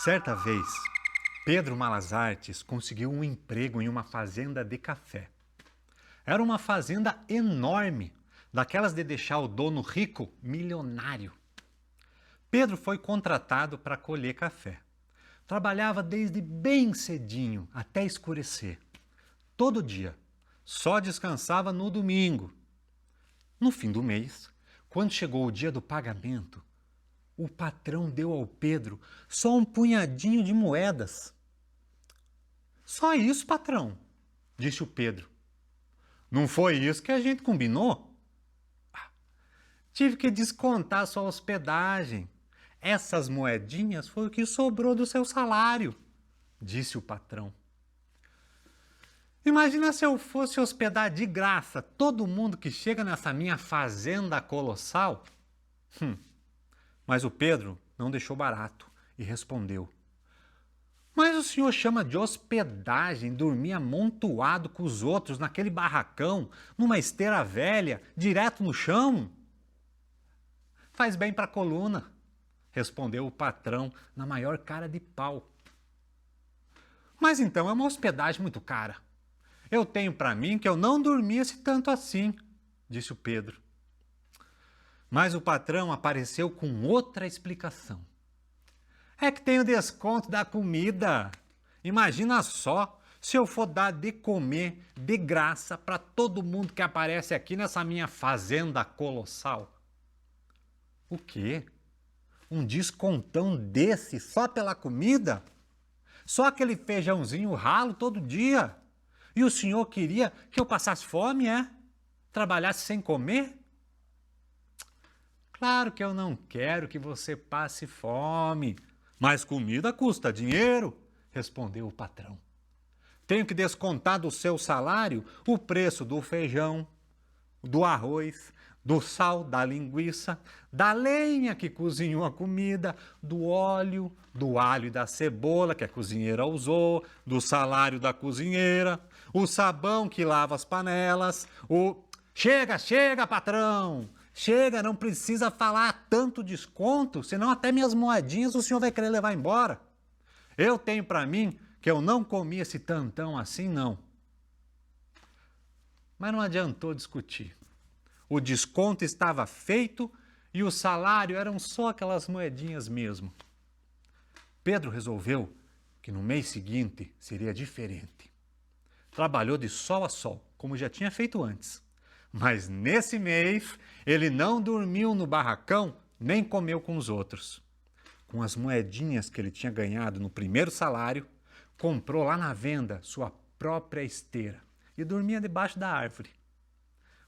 Certa vez, Pedro Malas Artes conseguiu um emprego em uma fazenda de café. Era uma fazenda enorme, daquelas de deixar o dono rico milionário. Pedro foi contratado para colher café. Trabalhava desde bem cedinho até escurecer. Todo dia. Só descansava no domingo. No fim do mês, quando chegou o dia do pagamento, o patrão deu ao Pedro só um punhadinho de moedas. Só isso, patrão, disse o Pedro. Não foi isso que a gente combinou? Tive que descontar sua hospedagem. Essas moedinhas foi o que sobrou do seu salário, disse o patrão. Imagina se eu fosse hospedar de graça todo mundo que chega nessa minha fazenda colossal. Mas o Pedro não deixou barato e respondeu. Mas o senhor chama de hospedagem dormir amontoado com os outros naquele barracão, numa esteira velha, direto no chão? Faz bem para a coluna, respondeu o patrão na maior cara de pau. Mas então é uma hospedagem muito cara. Eu tenho para mim que eu não dormisse tanto assim, disse o Pedro. Mas o patrão apareceu com outra explicação. É que tem o desconto da comida. Imagina só se eu for dar de comer de graça para todo mundo que aparece aqui nessa minha fazenda colossal. O quê? Um descontão desse só pela comida? Só aquele feijãozinho ralo todo dia? E o senhor queria que eu passasse fome, é? Trabalhasse sem comer? Claro que eu não quero que você passe fome, mas comida custa dinheiro, respondeu o patrão. Tenho que descontar do seu salário o preço do feijão, do arroz, do sal, da linguiça, da lenha que cozinhou a comida, do óleo, do alho e da cebola que a cozinheira usou, do salário da cozinheira, o sabão que lava as panelas, o... Chega, patrão! Chega, não precisa falar tanto desconto, senão até minhas moedinhas o senhor vai querer levar embora. Eu tenho para mim que eu não comi esse tantão assim, não. Mas não adiantou discutir. O desconto estava feito e o salário eram só aquelas moedinhas mesmo. Pedro resolveu que no mês seguinte seria diferente. Trabalhou de sol a sol, como já tinha feito antes. Mas nesse mês ele não dormiu no barracão nem comeu com os outros. Com as moedinhas que ele tinha ganhado no primeiro salário, comprou lá na venda sua própria esteira e dormia debaixo da árvore.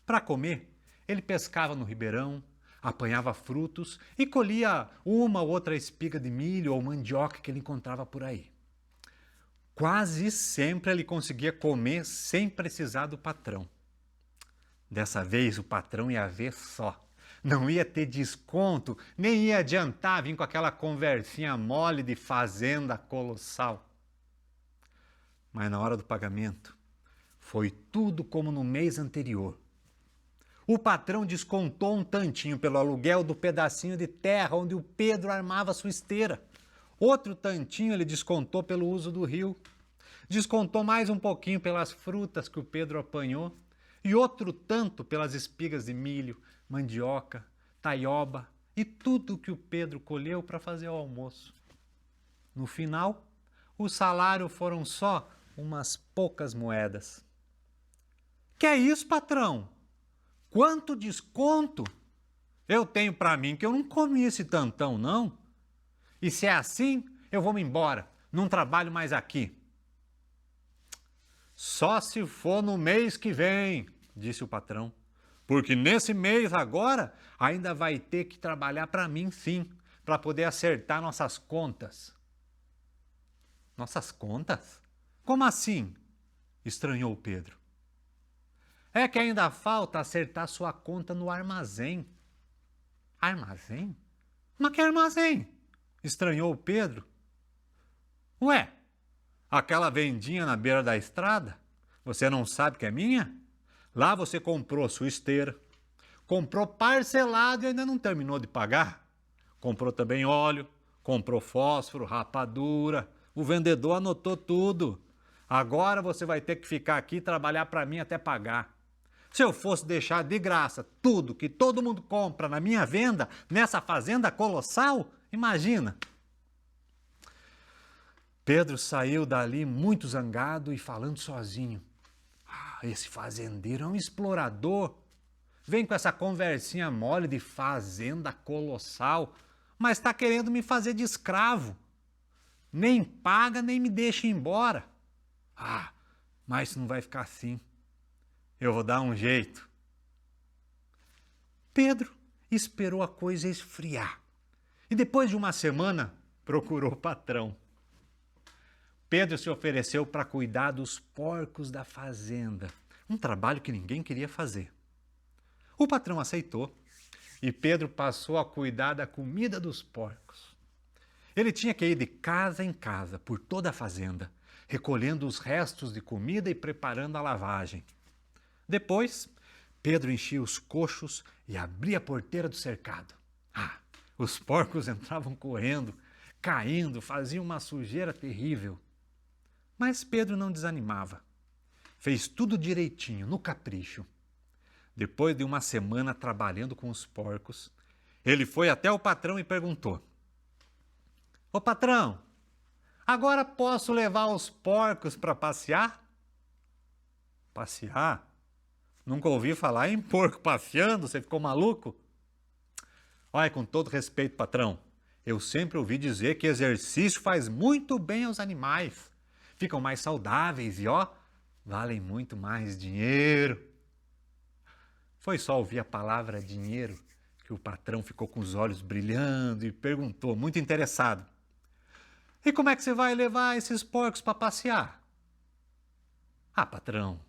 Para comer, ele pescava no ribeirão, apanhava frutos e colhia uma ou outra espiga de milho ou mandioca que ele encontrava por aí. Quase sempre ele conseguia comer sem precisar do patrão. Dessa vez o patrão ia ver só. Não ia ter desconto, nem ia adiantar vir com aquela conversinha mole de fazenda colossal. Mas na hora do pagamento, foi tudo como no mês anterior. O patrão descontou um tantinho pelo aluguel do pedacinho de terra onde o Pedro armava sua esteira. Outro tantinho ele descontou pelo uso do rio. Descontou mais um pouquinho pelas frutas que o Pedro apanhou. E outro tanto pelas espigas de milho, mandioca, taioba e tudo que o Pedro colheu para fazer o almoço. No final, o salário foram só umas poucas moedas. Que é isso, patrão? Quanto desconto? Eu tenho para mim que eu não comi esse tantão, não. E se é assim, eu vou me embora, não trabalho mais aqui. Só se for no mês que vem, disse o patrão, porque nesse mês agora ainda vai ter que trabalhar para mim sim, para poder acertar nossas contas. Nossas contas? Como assim? Estranhou Pedro. É que ainda falta acertar sua conta no armazém. Armazém? Mas que armazém? Estranhou Pedro. Ué, aquela vendinha na beira da estrada? Você não sabe que é minha? Lá você comprou sua esteira, comprou parcelado e ainda não terminou de pagar. Comprou também óleo, Comprou fósforo, rapadura. O vendedor anotou tudo. Agora você vai ter que ficar aqui e trabalhar para mim até pagar. Se eu fosse deixar de graça tudo que todo mundo compra na minha venda, nessa fazenda colossal, imagina. Pedro saiu dali muito zangado e falando sozinho. Esse fazendeiro é um explorador. Vem com essa conversinha mole de fazenda colossal, mas está querendo me fazer de escravo. Nem paga, nem me deixa ir embora. Mas isso não vai ficar assim. Eu vou dar um jeito. Pedro esperou a coisa esfriar. E depois de uma semana, procurou o patrão. Pedro se ofereceu para cuidar dos porcos da fazenda. Um trabalho que ninguém queria fazer. O patrão aceitou e Pedro passou a cuidar da comida dos porcos. Ele tinha que ir de casa em casa, por toda a fazenda, recolhendo os restos de comida e preparando a lavagem. Depois, Pedro enchia os coxos e abria a porteira do cercado. Os porcos entravam correndo, caindo, faziam uma sujeira terrível. Mas Pedro não desanimava. Fez tudo direitinho, no capricho. Depois de uma semana trabalhando com os porcos, ele foi até o patrão e perguntou: Ô patrão, agora posso levar os porcos para passear? Passear? Nunca ouvi falar em porco passeando, você ficou maluco? Olha, com todo respeito, patrão, eu sempre ouvi dizer que exercício faz muito bem aos animais. Ficam mais saudáveis e, valem muito mais dinheiro. Foi só ouvir a palavra dinheiro que o patrão ficou com os olhos brilhando e perguntou, muito interessado: E como é que você vai levar esses porcos para passear? Patrão,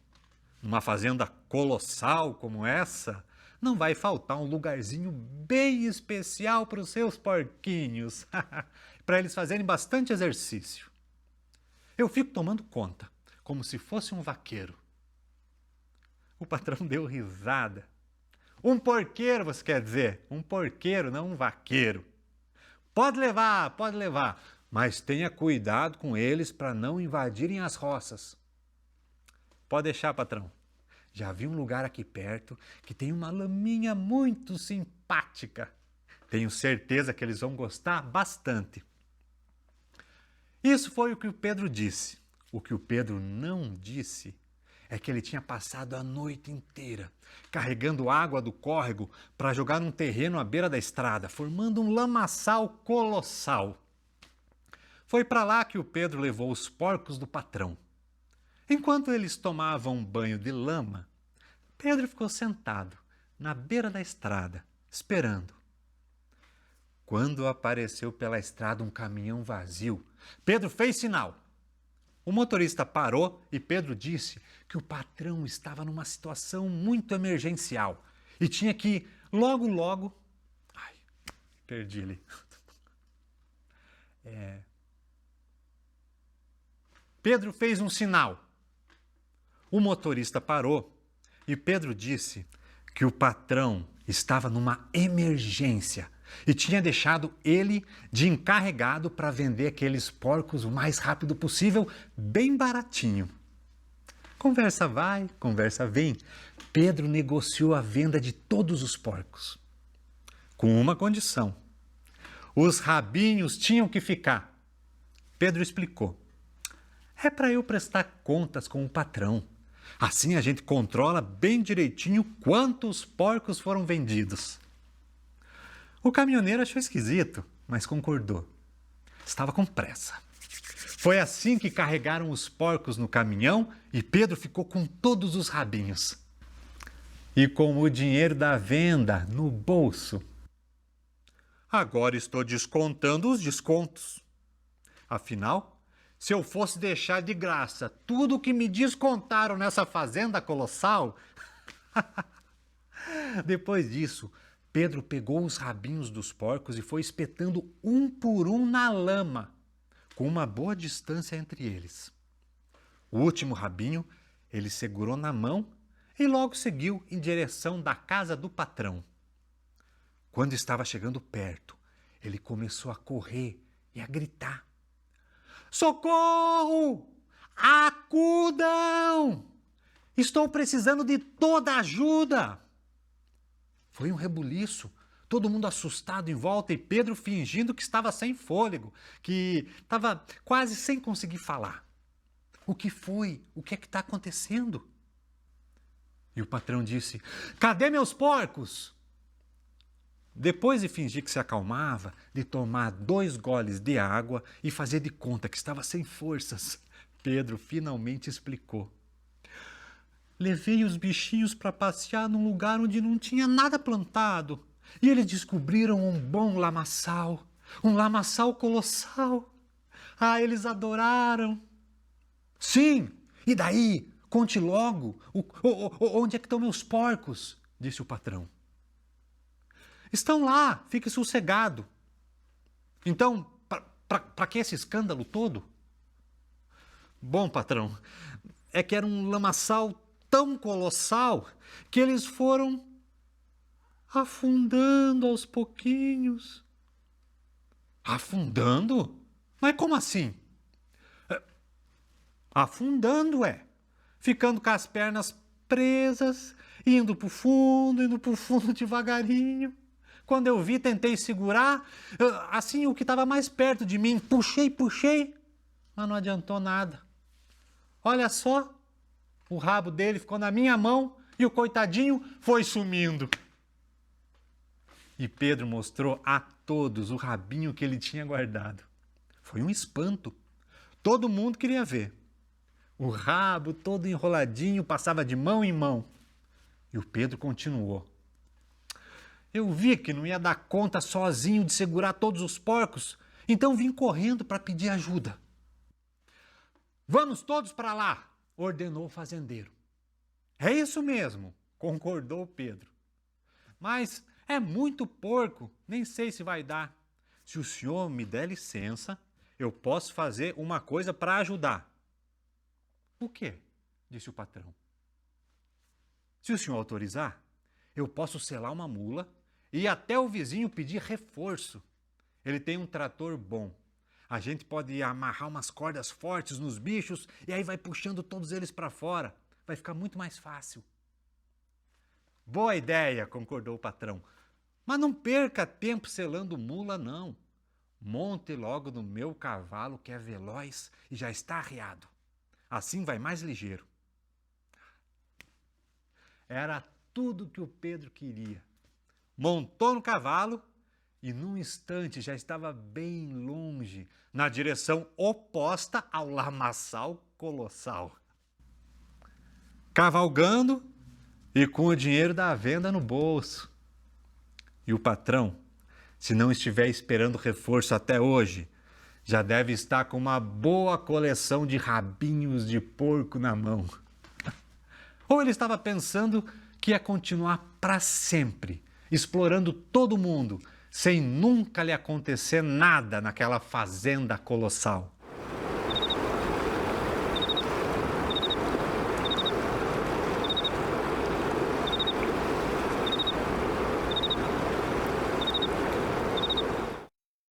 numa fazenda colossal como essa, não vai faltar um lugarzinho bem especial para os seus porquinhos, para eles fazerem bastante exercício. Eu fico tomando conta, como se fosse um vaqueiro. O patrão deu risada. Um porqueiro, você quer dizer? Um porqueiro, não um vaqueiro. Pode levar, mas tenha cuidado com eles para não invadirem as roças. Pode deixar, patrão. Já vi um lugar aqui perto que tem uma laminha muito simpática. Tenho certeza que eles vão gostar bastante. Isso foi o que o Pedro disse. O que o Pedro não disse é que ele tinha passado a noite inteira carregando água do córrego para jogar num terreno à beira da estrada, formando um lamaçal colossal. Foi para lá que o Pedro levou os porcos do patrão. Enquanto eles tomavam um banho de lama, Pedro ficou sentado na beira da estrada, esperando. Quando apareceu pela estrada um caminhão vazio, Pedro fez sinal. O motorista parou e Pedro disse que o patrão estava numa situação muito emergencial e tinha que ir logo... perdi ali. Pedro fez um sinal. O motorista parou e Pedro disse que o patrão estava numa emergência e tinha deixado ele de encarregado para vender aqueles porcos o mais rápido possível, bem baratinho. Conversa vai, conversa vem. Pedro negociou a venda de todos os porcos, com uma condição: os rabinhos tinham que ficar. Pedro explicou: é para eu prestar contas com o patrão. Assim a gente controla bem direitinho quantos porcos foram vendidos. O caminhoneiro achou esquisito, mas concordou. Estava com pressa. Foi assim que carregaram os porcos no caminhão e Pedro ficou com todos os rabinhos. E com o dinheiro da venda no bolso. Agora estou descontando os descontos. Afinal, se eu fosse deixar de graça tudo o que me descontaram nessa fazenda colossal... Depois disso, Pedro pegou os rabinhos dos porcos e foi espetando um por um na lama, com uma boa distância entre eles. O último rabinho ele segurou na mão e logo seguiu em direção da casa do patrão. Quando estava chegando perto, ele começou a correr e a gritar: socorro! Acudam! Estou precisando de toda a ajuda! Foi um rebuliço, todo mundo assustado em volta e Pedro fingindo que estava sem fôlego, que estava quase sem conseguir falar. O que foi? O que é que está acontecendo? E o patrão disse: cadê meus porcos? Depois de fingir que se acalmava, de tomar 2 goles de água e fazer de conta que estava sem forças, Pedro finalmente explicou: levei os bichinhos para passear num lugar onde não tinha nada plantado e eles descobriram um bom lamaçal, um lamaçal colossal. Ah, eles adoraram. Sim, e daí? Conte logo, onde é que estão meus porcos? Disse o patrão. Estão lá, fique sossegado. Então, para que esse escândalo todo? Bom, patrão, é que era um lamaçal tão colossal que eles foram afundando aos pouquinhos. Afundando? Mas como assim? Afundando, ficando com as pernas presas, indo para o fundo devagarinho. Quando eu vi, tentei segurar, assim, o que estava mais perto de mim, puxei, mas não adiantou nada. Olha só, o rabo dele ficou na minha mão e o coitadinho foi sumindo. E Pedro mostrou a todos o rabinho que ele tinha guardado. Foi um espanto. Todo mundo queria ver. O rabo todo enroladinho passava de mão em mão. E o Pedro continuou: eu vi que não ia dar conta sozinho de segurar todos os porcos, então vim correndo para pedir ajuda. Vamos todos para lá, ordenou o fazendeiro. É isso mesmo, concordou Pedro. Mas é muito porco, nem sei se vai dar. Se o senhor me der licença, eu posso fazer uma coisa para ajudar. O quê? Disse o patrão. Se o senhor autorizar, eu posso selar uma mula e ir até o vizinho pedir reforço. Ele tem um trator bom. A gente pode amarrar umas cordas fortes nos bichos e aí vai puxando todos eles para fora. Vai ficar muito mais fácil. Boa ideia, concordou o patrão. Mas não perca tempo selando mula, não. Monte logo no meu cavalo, que é veloz e já está arriado. Assim vai mais ligeiro. Era tudo que o Pedro queria. Montou no cavalo e num instante já estava bem longe, na direção oposta ao lamaçal colossal. Cavalgando e com o dinheiro da venda no bolso. E o patrão, se não estiver esperando reforço até hoje, já deve estar com uma boa coleção de rabinhos de porco na mão. Ou ele estava pensando que ia continuar para sempre, explorando todo mundo, sem nunca lhe acontecer nada naquela fazenda colossal.